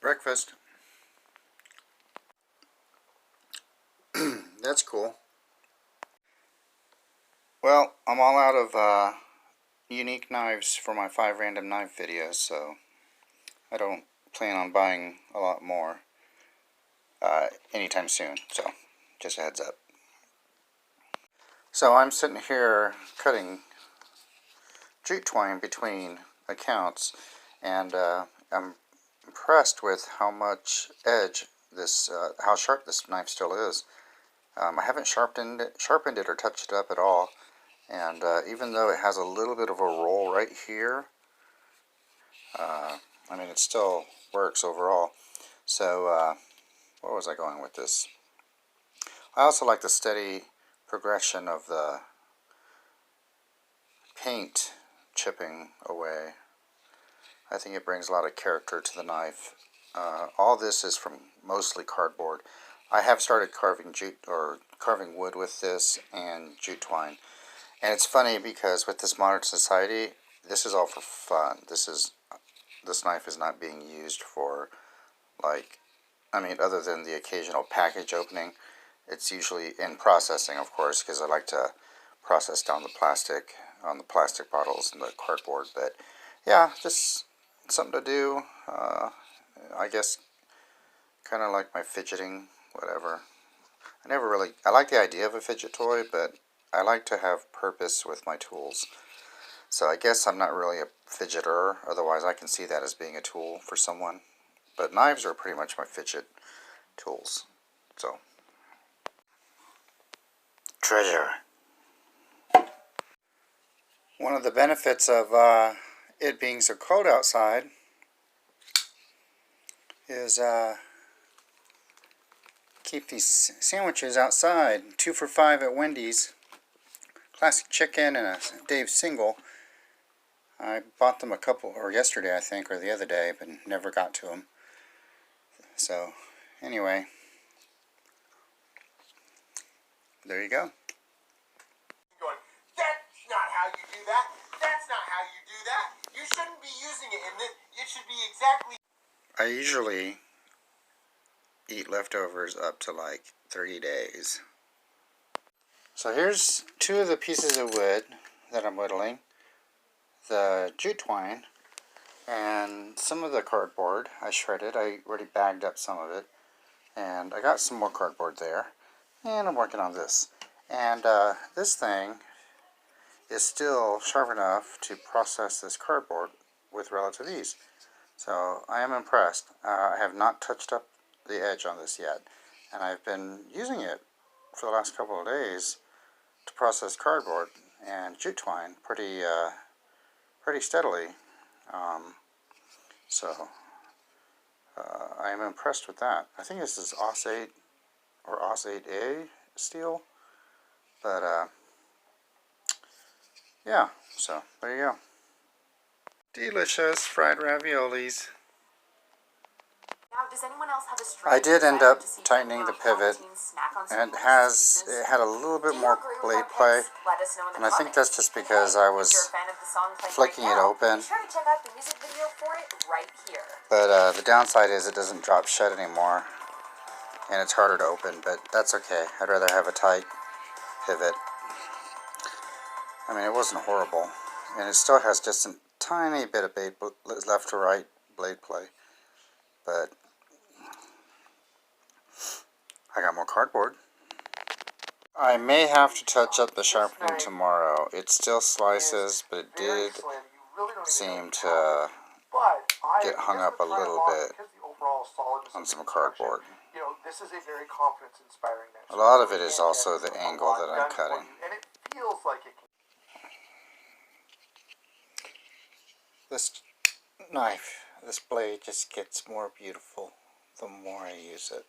Breakfast. That's cool. Well, I'm all out of unique knives for my 5 random knife videos, so I don't plan on buying a lot more anytime soon, so just a heads up. So I'm sitting here cutting jute twine between accounts, and I'm impressed with how much edge this, how sharp this knife still is. I haven't sharpened it or touched it up at all, and even though it has a little bit of a roll right here, I mean, it still works overall. So where was I going with this? I also like the steady progression of the paint chipping away. I think it brings a lot of character to the knife. All this is from mostly cardboard. I have started carving carving wood with this and jute twine. And it's funny because with this modern society, this is all for fun. This knife is not being used for, like, I mean, other than the occasional package opening. It's usually in processing, of course, because I like to process down the plastic on the plastic bottles and the cardboard. But yeah, just something to do. I guess kind of like my fidgeting, whatever. I like the idea of a fidget toy, but I like to have purpose with my tools. So I guess I'm not really a fidgeter, otherwise I can see that as being a tool for someone. But knives are pretty much my fidget tools. So, treasure. One of the benefits of it being so cold outside is keep these sandwiches outside. 2 for $5 at Wendy's. Classic chicken and a Dave's single. I bought them yesterday I think, or the other day, but never got to them. So, anyway, there you go. That's not how you do that. That's not how you do that. You shouldn't be using it in this. It should be exactly. I usually eat leftovers up to like 30 days. So here's 2 of the pieces of wood that I'm whittling. The jute twine and some of the cardboard I shredded. I already bagged up some of it, and I got some more cardboard there, and I'm working on this. And this thing is still sharp enough to process this cardboard with relative ease. So I am impressed. I have not touched up the edge on this yet, and I've been using it for the last couple of days to process cardboard and jute twine pretty steadily. So I am impressed with that. I think this is AUS 8 or AUS 8A steel, but yeah, so there you go. Delicious fried raviolis. Now, does anyone else have a I did end up tightening the pivot, and it had a little bit more blade play, and I think that's just because I was flicking it open. But the downside is it doesn't drop shut anymore, and it's harder to open, but that's okay. I'd rather have a tight pivot. I mean, it wasn't horrible, and it still has just a tiny bit of left to right blade play, but I got more cardboard. I may have to touch up the sharpening tomorrow. It still slices, but it did seem to get hung up a little bit on some cardboard. A lot of it is also the angle that I'm cutting. This knife, this blade just gets more beautiful the more I use it.